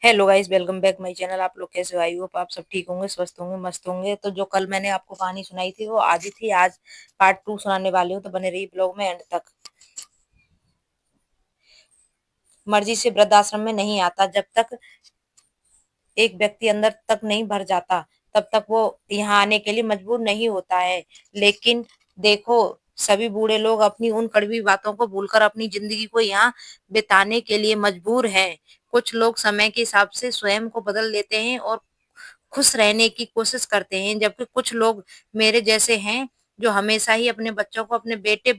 Hello guys, welcome back my channel. आप लोग कैसे हो? आई होप आप सब ठीक होंगे, स्वस्थ होंगे, मस्त होंगे। तो जो कल मैंने आपको कहानी सुनाई थी वो आधी थी, आज पार्ट 2 सुनाने वाली हूँ, तो बने रही ब्लॉग में एंड तक। मर्जी से वृद्धाश्रम में नहीं आता। जब तक एक व्यक्ति अंदर तक नहीं भर जाता तब तक वो यहाँ आने के लिए मजबूर नहीं होता है। लेकिन देखो, सभी बूढ़े लोग अपनी उन कड़वी बातों को भूलकर अपनी जिंदगी को यहाँ बिताने के लिए मजबूर हैं। कुछ लोग समय के हिसाब से स्वयं को बदल देते हैं और खुश रहने की कोशिश करते हैं, जबकि कुछ लोग मेरे जैसे हैं जो हमेशा ही अपने बच्चों को, अपने बेटे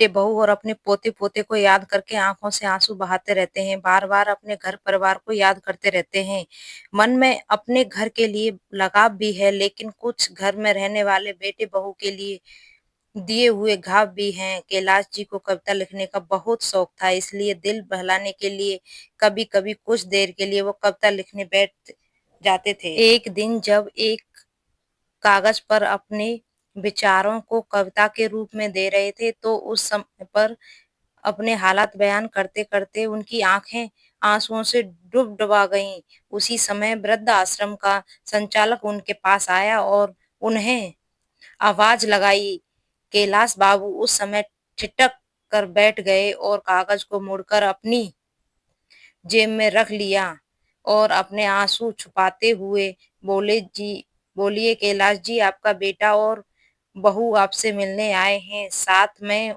बहू और अपने पोते पोते को याद करके आंखों से आंसू बहाते रहते हैं। बार बार अपने घर परिवार को याद करते रहते हैं। मन में अपने घर के लिए लगाव भी है, लेकिन कुछ घर में रहने वाले बेटे बहू के लिए दिए हुए घाव भी हैं। कैलाश जी को कविता लिखने का बहुत शौक था, इसलिए दिल बहलाने के लिए कभी कभी कुछ देर के लिए वो कविता लिखने बैठ जाते थे। एक दिन जब एक कागज पर अपने विचारों को कविता के रूप में दे रहे थे, तो उस समय पर अपने हालात बयान करते करते उनकी आंखें आंसुओं से डुबा गईं। उसी समय वृद्ध आश्रम का संचालक उनके पास आया और उन्हें आवाज लगाई। कैलाश बाबू उस समय ठिठक कर बैठ गए और कागज को मुड़कर अपनी जेब में रख लिया और अपने आंसू छुपाते हुए बोले, जी बोलिए कैलाश जी, आपका बेटा और बहू आपसे मिलने आए हैं, साथ में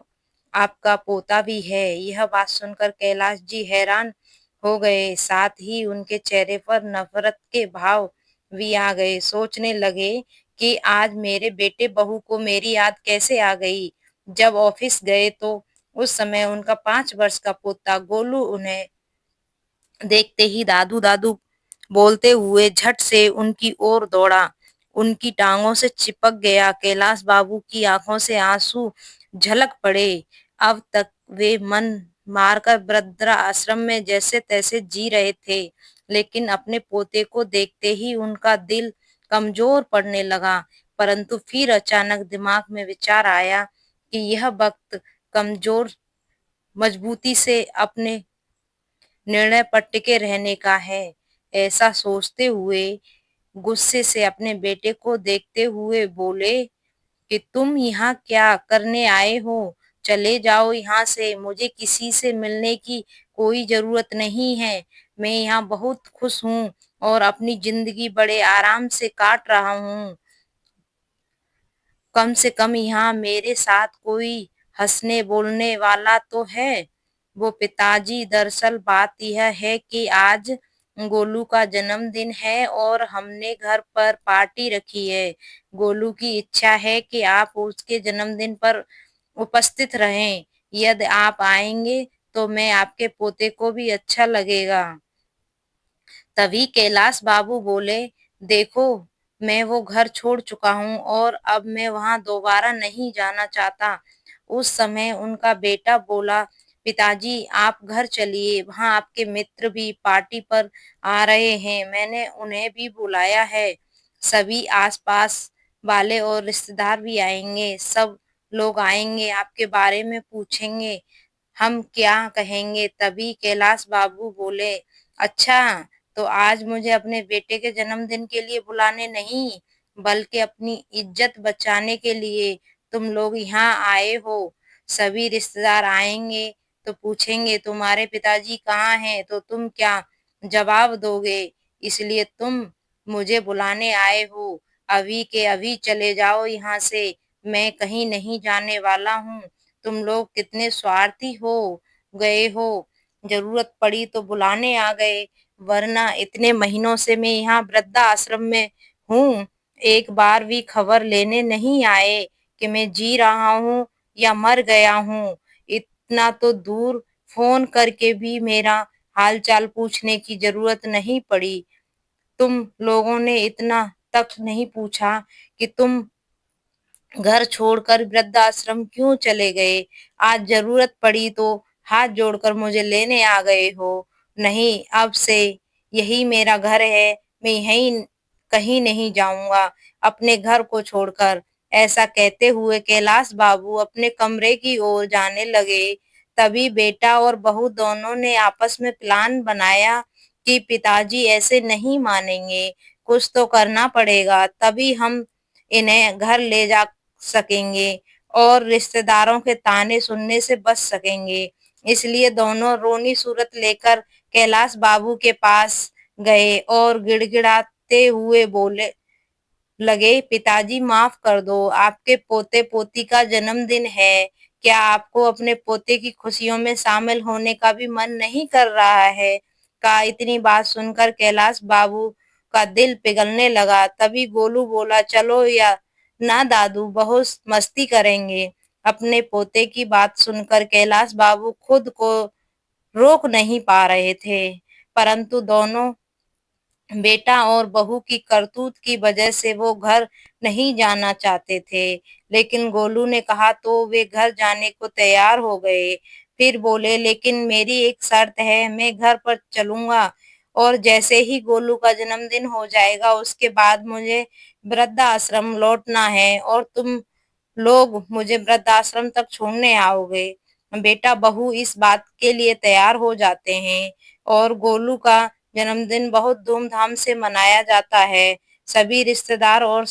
आपका पोता भी है। यह बात सुनकर कैलाश जी हैरान हो गए, साथ ही उनके चेहरे पर नफरत के भाव भी आ गए। सोचने लगे कि आज मेरे बेटे बहू को मेरी याद कैसे आ गई। जब ऑफिस गए तो उस समय उनका 5 वर्ष का पोता गोलू उन्हें देखते ही दादू दादू बोलते हुए झट से उनकी ओर दौड़ा, उनकी टांगों से चिपक गया। कैलाश बाबू की आंखों से आंसू झलक पड़े। अब तक वे मन मारकर वृद्धा आश्रम में जैसे तैसे जी रहे थे, लेकिन अपने पोते को देखते ही उनका दिल कमजोर पड़ने लगा। परंतु फिर अचानक दिमाग में विचार आया कि यह वक्त कमजोर मजबूती से अपने निर्णय पर टिके रहने का है। ऐसा सोचते हुए गुस्से से अपने बेटे को देखते हुए बोले कि तुम यहाँ क्या करने आए हो? चले जाओ यहाँ से, मुझे किसी से मिलने की कोई जरूरत नहीं है। मैं यहाँ बहुत खुश हूँ और अपनी जिंदगी बड़े आराम से काट रहा हूँ। कम से कम यहाँ मेरे साथ कोई हंसने बोलने वाला तो है। वो पिताजी, दरअसल बात यह है कि आज गोलू का जन्मदिन है और हमने घर पर पार्टी रखी है। गोलू की इच्छा है कि आप उसके जन्मदिन पर उपस्थित रहें। यदि आप आएंगे तो मैं आपके पोते को भी अच्छा लगेगा। तभी कैलाश बाबू बोले, देखो, मैं वो घर छोड़ चुका हूँ और अब मैं वहां दोबारा नहीं जाना चाहता। उस समय उनका बेटा बोला, पिताजी आप घर चलिए, वहां आपके मित्र भी पार्टी पर आ रहे हैं, मैंने उन्हें भी बुलाया है। सभी आसपास वाले और रिश्तेदार भी आएंगे, सब लोग आएंगे, आपके बारे में पूछेंगे, हम क्या कहेंगे? तभी कैलाश बाबू बोले, अच्छा, तो आज मुझे अपने बेटे के जन्मदिन के लिए बुलाने नहीं, बल्कि अपनी इज्जत बचाने के लिए तुम लोग यहाँ आए हो। सभी रिश्तेदार आएंगे तो पूछेंगे तुम्हारे पिताजी कहाँ हैं, तो तुम क्या जवाब दोगे? इसलिए तुम मुझे बुलाने आए हो। अभी के अभी चले जाओ यहाँ से, मैं कहीं नहीं जाने वाला हूँ। तुम लोग कितने स्वार्थी हो गए हो, जरूरत पड़ी तो बुलाने आ गए, वरना इतने महीनों से मैं यहाँ वृद्धा आश्रम में हूँ, एक बार भी खबर लेने नहीं आए कि मैं जी रहा हूँ या मर गया हूँ। इतना तो दूर फोन करके भी मेरा हालचाल पूछने की जरूरत नहीं पड़ी। तुम लोगों ने इतना तक नहीं पूछा कि तुम घर छोड़कर वृद्धाश्रम क्यों चले गए? आज जरूरत पड़ी तो हाथ जोड़कर मुझे लेने आ गए हो। नहीं, अब से यही मेरा घर है, मैं यहीं कहीं नहीं जाऊंगा अपने घर को छोड़कर। ऐसा कहते हुए कैलाश बाबू अपने कमरे की ओर जाने लगे। तभी बेटा और बहू दोनों ने आपस में प्लान बनाया कि पिताजी ऐसे नहीं मानेंगे, कुछ तो करना पड़ेगा, तभी हम इन्हें घर ले जा सकेंगे और रिश्तेदारों के ताने सुनने से बच सकेंगे। इसलिए दोनों रोनी सूरत लेकर कैलाश बाबू के पास गए और गिड़गिड़ाते हुए बोले लगे, पिताजी माफ कर दो, आपके पोते पोती का जन्मदिन है, क्या आपको अपने पोते की खुशियों में शामिल होने का भी मन नहीं कर रहा है? का इतनी बात सुनकर कैलाश बाबू का दिल पिघलने लगा। तभी गोलू बोला, चलो या ना दादू, बहुत मस्ती करेंगे। अपने पोते की बात सुनकर कैलाश बाबू खुद को रोक नहीं पा रहे थे, परंतु दोनों बेटा और बहू की करतूत की वजह से वो घर नहीं जाना चाहते थे। लेकिन गोलू ने कहा तो वे घर जाने को तैयार हो गए। फिर बोले, लेकिन मेरी एक शर्त है, मैं घर पर चलूंगा और जैसे ही गोलू का जन्मदिन हो जाएगा उसके बाद मुझे वृद्धाश्रम लौटना है और तुम लोग मुझे वृद्धाश्रम तक छोड़ने आओगे। बेटा बहू इस बात के लिए तैयार हो जाते हैं और गोलू का जन्मदिन बहुत धूमधाम से मनाया जाता है। सभी रिश्तेदार और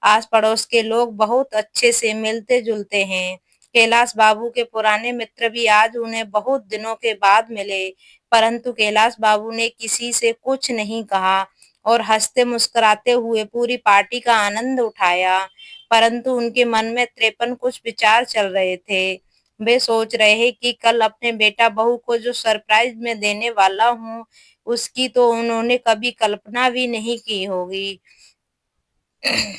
आस पड़ोस के लोग बहुत अच्छे से मिलते जुलते हैं। कैलाश बाबू के पुराने मित्र भी आज उन्हें बहुत दिनों के बाद मिले, परंतु कैलाश बाबू ने किसी से कुछ नहीं कहा और हंसते मुस्कुराते हुए पूरी पार्टी का आनंद उठाया। परंतु उनके मन में 53 कुछ विचार चल रहे थे। वे सोच रहे हैं कि कल अपने बेटा बहू को जो सरप्राइज मैं देने वाला हूँ, उसकी तो उन्होंने कभी कल्पना भी नहीं की होगी।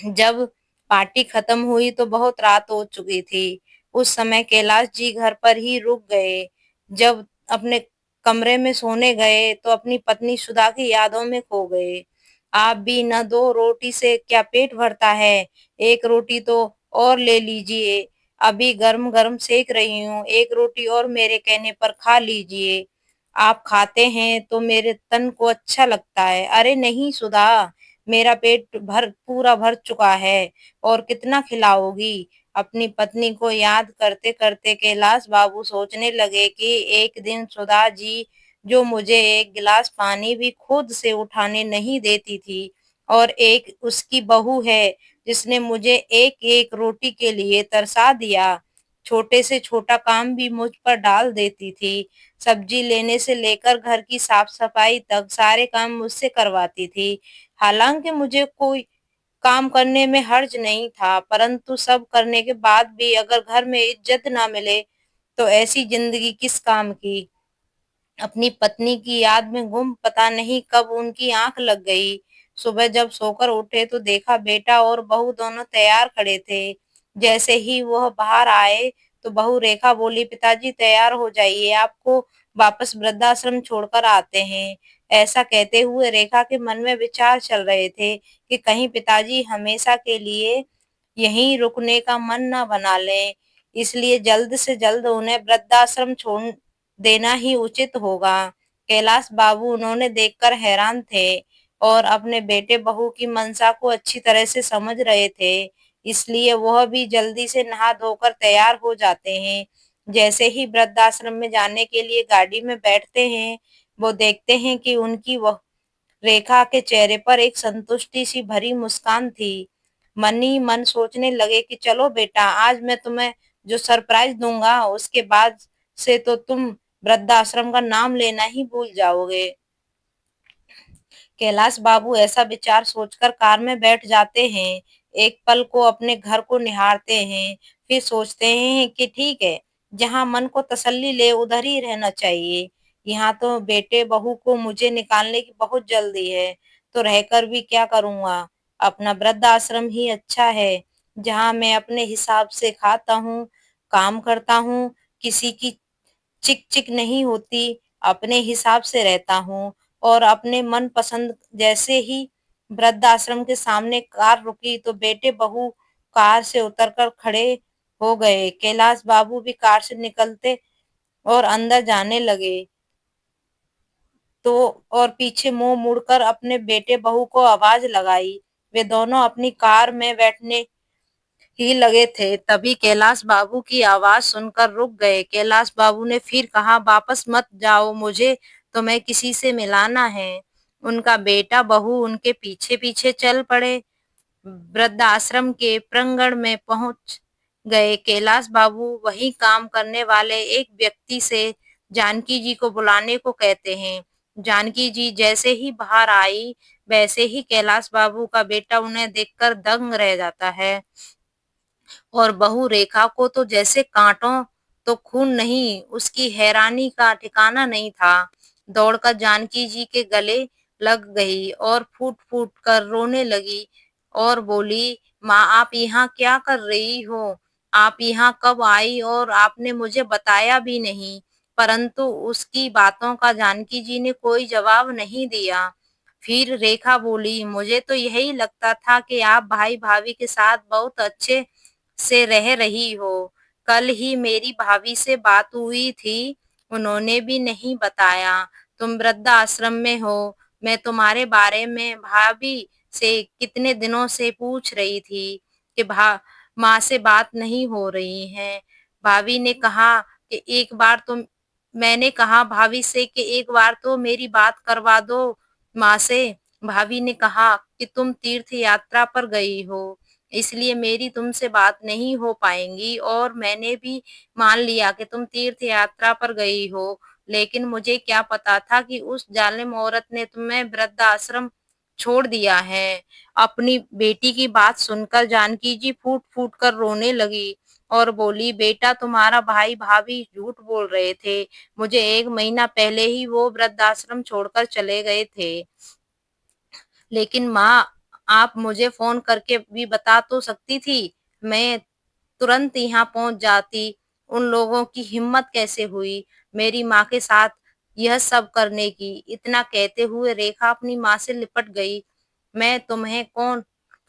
जब पार्टी खत्म हुई तो बहुत रात हो चुकी थी। उस समय कैलाश जी घर पर ही रुक गए। जब अपने कमरे में सोने गए तो अपनी पत्नी सुधा की यादों में खो गए। आप भी न, 2 रोटी से क्या पेट भरता है? एक रोटी तो और ले लीजिए, अभी गरम गरम सेक रही हूँ, एक रोटी और मेरे कहने पर खा लीजिए। आप खाते हैं तो मेरे तन को अच्छा लगता है। अरे नहीं सुधा, मेरा पेट पूरा भर चुका है और कितना खिलाओगी? अपनी पत्नी को याद करते करते कैलाश बाबू सोचने लगे कि एक दिन सुधा जी जो मुझे एक गिलास पानी भी खुद से उठाने नहीं देती थी, और एक उसकी बहू है जिसने मुझे एक एक रोटी के लिए तरसा दिया, छोटे से छोटा काम भी मुझ पर डाल देती थी, सब्जी लेने से लेकर घर की साफ सफाई तक सारे काम मुझसे करवाती थी। हालांकि मुझे कोई काम करने में हर्ज नहीं था, परंतु सब करने के बाद भी अगर घर में इज्जत ना मिले तो ऐसी जिंदगी किस काम की। अपनी पत्नी की याद में गुम पता नहीं कब उनकी आंख लग गई। सुबह जब सोकर उठे तो देखा बेटा और बहू दोनों तैयार खड़े थे। जैसे ही वह बाहर आए तो बहू रेखा बोली, पिताजी तैयार हो जाइए, आपको वापस वृद्धाश्रम छोड़कर आते हैं। ऐसा कहते हुए रेखा के मन में विचार चल रहे थे कि कहीं पिताजी हमेशा के लिए यहीं रुकने का मन न बना लें, इसलिए जल्द से जल्द उन्हें वृद्धाश्रम छोड़ देना ही उचित होगा। कैलाश बाबू उन्होंने देखकर हैरान थे और अपने बेटे बहू की मंशा को अच्छी तरह से समझ रहे थे, इसलिए वह भी जल्दी से नहा धोकर तैयार हो जाते हैं। जैसे ही वृद्धाश्रम में जाने के लिए गाड़ी में बैठते हैं, वो देखते हैं कि उनकी वह रेखा के चेहरे पर एक संतुष्टि सी भरी मुस्कान थी। मन ही मन सोचने लगे कि चलो बेटा, आज मैं तुम्हें जो सरप्राइज दूंगा उसके बाद से तो तुम वृद्धाश्रम का नाम लेना ही भूल जाओगे। कैलाश बाबू ऐसा विचार सोचकर कार में बैठ जाते हैं। एक पल को अपने घर को निहारते हैं, फिर सोचते हैं कि ठीक है, जहाँ मन को तसल्ली ले उधर ही रहना चाहिए। यहाँ तो बेटे बहू को मुझे निकालने की बहुत जल्दी है, तो रहकर भी क्या करूँगा? अपना वृद्धाश्रम ही अच्छा है, जहाँ मैं अपने हिसाब से खाता हूँ, काम करता हूँ, किसी की चिक-चिक नहीं होती, अपने हिसाब से रहता हूँ और अपने मन पसंद। जैसे ही वृद्धाश्रम के सामने कार रुकी तो बेटे बहू कार से उतरकर खड़े हो गए। कैलाश बाबू भी कार से निकलते और अंदर जाने लगे तो और पीछे मुंह मुड़कर अपने बेटे बहू को आवाज लगाई। वे दोनों अपनी कार में बैठने ही लगे थे। तभी कैलाश बाबू की आवाज सुनकर रुक गए। कैलाश बाबू ने फिर कहा, वापस मत जाओ, मुझे तुम्हें किसी से मिलाना है। उनका बेटा बहू उनके पीछे पीछे चल पड़े। वृद्धाश्रम के प्रांगण में पहुंच गए। कैलाश बाबू वही काम करने वाले एक व्यक्ति से जानकी जी को बुलाने को कहते हैं। जानकी जी जैसे ही बाहर आई, वैसे ही कैलाश बाबू का बेटा उन्हें देखकर दंग रह जाता है। और बहू रेखा को तो जैसे कांटों तो खून नहीं, उसकी हैरानी का ठिकाना नहीं था। दौड़कर जानकी जी के गले लग गई और फूट फूट कर रोने लगी और बोली, माँ आप यहाँ क्या कर रही हो? आप यहाँ कब आई और आपने मुझे बताया भी नहीं। परंतु उसकी बातों का जानकी जी ने कोई जवाब नहीं दिया। फिर रेखा बोली, मुझे तो यही लगता था कि आप भाई भाभी के साथ बहुत अच्छे से रह रही हो। कल ही मेरी भाभी से बात हुई थी, उन्होंने भी नहीं बताया। तुम वृद्धाश्रम में हो। मैं तुम्हारे बारे में भाभी से कितने दिनों से पूछ रही थी कि माँ से बात नहीं हो रही है। भाभी ने कहा कि एक बार तुम मैंने कहा भाभी से कि एक बार तो मेरी बात करवा दो माँ से। भाभी ने कहा कि तुम तीर्थ यात्रा पर गई हो, इसलिए मेरी तुमसे बात नहीं हो पाएंगी, और मैंने भी मान लिया कि तुम तीर्थ यात्रा पर गई हो। लेकिन मुझे क्या पता था कि उस जालिम औरत ने तुम्हें वृद्धाश्रम छोड़ दिया है। अपनी बेटी की बात सुनकर जानकी जी फूट फूट कर रोने लगी और बोली, बेटा तुम्हारा भाई भाभी झूठ बोल रहे थे। मुझे 1 महीना पहले ही वो वृद्धाश्रम छोड़कर चले गए थे। लेकिन माँ, आप मुझे फोन करके भी बता तो सकती थी, मैं तुरंत यहाँ पहुंच जाती। उन लोगों की हिम्मत कैसे हुई मेरी माँ के साथ यह सब करने की? इतना कहते हुए रेखा अपनी माँ से लिपट गई। मैं तुम्हें कौन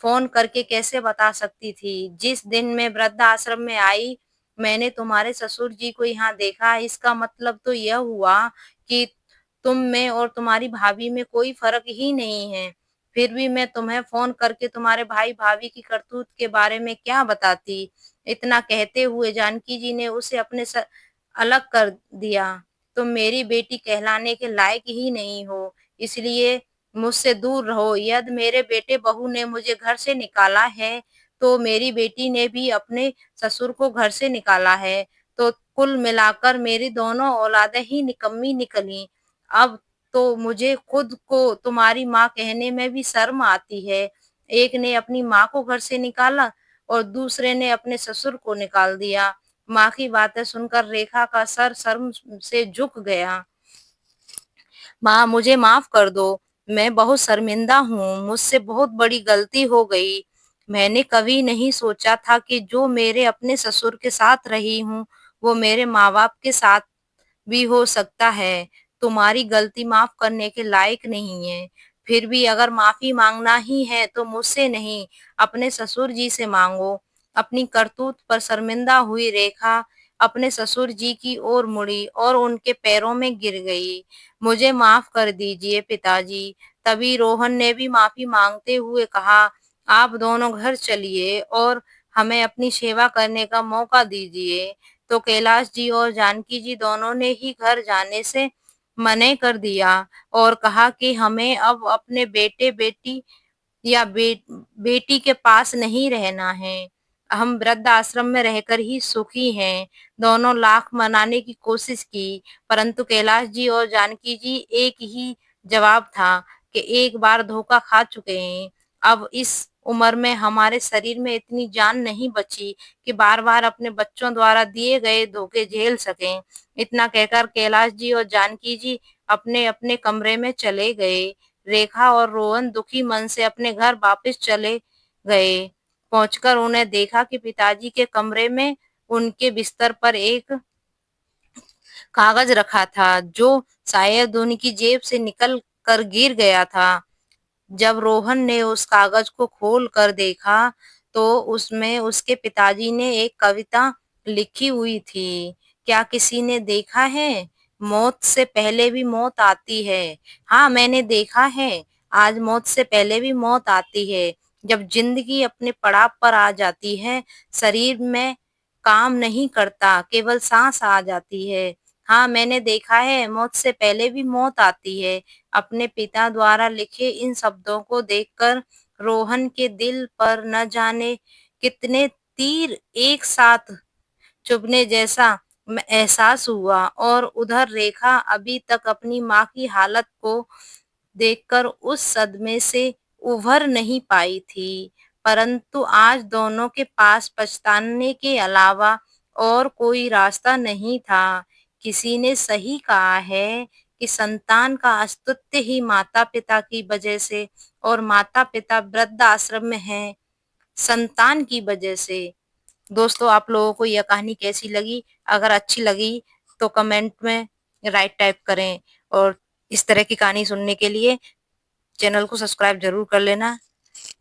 फोन करके कैसे बता सकती थी? जिस दिन मैं वृद्धाश्रम में आई, मैंने तुम्हारे ससुर जी को यहाँ देखा। इसका मतलब तो यह हुआ कि तुम में और तुम्हारी भाभी में कोई फर्क ही नहीं है। फिर भी मैं तुम्हें फोन करके तुम्हारे भाई भाभी की करतूत के बारे में क्या बताती? इतना कहते हुए जानकी जी ने उसे अपने अलग कर दिया। तुम मेरी बेटी कहलाने के लायक ही नहीं हो, इसलिए मुझसे दूर रहो। यदि मेरे बेटे बहू ने मुझे घर से निकाला है, तो मेरी बेटी ने भी अपने ससुर को घर से निकाला है। तो कुल मिलाकर मेरी दोनों औलादें ही निकम्मी निकली। अब तो मुझे खुद को तुम्हारी माँ कहने में भी शर्म आती है। एक ने अपनी माँ को घर से निकाला और दूसरे ने अपने ससुर को निकाल दिया। माँ की बातें सुनकर रेखा का सर शर्म से झुक गया। माँ मुझे माफ कर दो, मैं बहुत शर्मिंदा हूँ, मुझसे बहुत बड़ी गलती हो गई। मैंने कभी नहीं सोचा था कि जो मेरे अपने ससुर के साथ रही हूँ, वो मेरे माँ बाप के साथ भी हो सकता है। तुम्हारी गलती माफ करने के लायक नहीं है। फिर भी अगर माफी मांगना ही है तो मुझसे नहीं, अपने ससुर जी से मांगो। अपनी करतूत पर शर्मिंदा हुई रेखा अपने ससुर जी की ओर मुड़ी और उनके पैरों में गिर गई। मुझे माफ कर दीजिए पिताजी। तभी रोहन ने भी माफी मांगते हुए कहा, आप दोनों घर चलिए और हमें अपनी सेवा करने का मौका दीजिए। तो कैलाश जी और जानकी जी दोनों ने ही घर जाने से मना कर दिया और कहा कि हमें अब अपने बेटे बेटी या बेटी के पास नहीं रहना है। हम वृद्ध आश्रम में रहकर ही सुखी हैं। दोनों लाख मनाने की कोशिश की, परंतु कैलाश जी और जानकी जी एक ही जवाब था कि एक बार धोखा खा चुके हैं। अब इस उम्र में हमारे शरीर में इतनी जान नहीं बची कि बार बार अपने बच्चों द्वारा दिए गए धोखे झेल सकें। इतना कहकर कैलाश जी और जानकी जी अपने अपने कमरे में चले गए। रेखा और रोहन दुखी मन से अपने घर वापस चले गए। पहुंचकर उन्हें देखा कि पिताजी के कमरे में उनके बिस्तर पर एक कागज रखा था, जो शायद उनकी जेब से निकल कर गिर गया था। जब रोहन ने उस कागज को खोल कर देखा, तो उसमें उसके पिताजी ने एक कविता लिखी हुई थी। क्या किसी ने देखा है? मौत से पहले भी मौत आती है। हाँ, मैंने देखा है। आज मौत से पहले भी मौत आती है। जब ज़िंदगी अपने पड़ाव पर आ जाती है, शरीर में काम नहीं करता, केवल साँस आ जाती है। हाँ, मैंने देखा है मौत से पहले भी मौत आती है। अपने पिता द्वारा लिखे इन शब्दों को देखकर रोहन के दिल पर न जाने कितने तीर एक साथ चुभने जैसा एहसास हुआ और उधर रेखा अभी तक अपनी माँ की हालत को देखकर उस सदमे से उभर नहीं पाई थी। परंतु आज दोनों के पास पछताने के अलावा और कोई रास्ता नहीं था। किसी ने सही कहा है कि संतान का अस्तित्व ही माता-पिता की वजह से और माता-पिता वृद्ध आश्रम में हैं, संतान की वजह से। दोस्तों, आप लोगों को यह कहानी कैसी लगी? अगर अच्छी लगी तो कमेंट में राइट टाइप करें और इस तरह की कहानी सुनने के लिए चैनल को सब्सक्राइब ज़रूर कर लेना।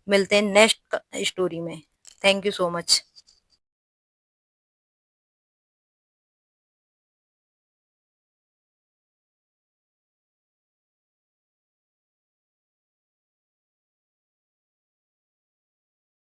मिलते हैं नेक्स्ट स्टोरी में। Thank you so much.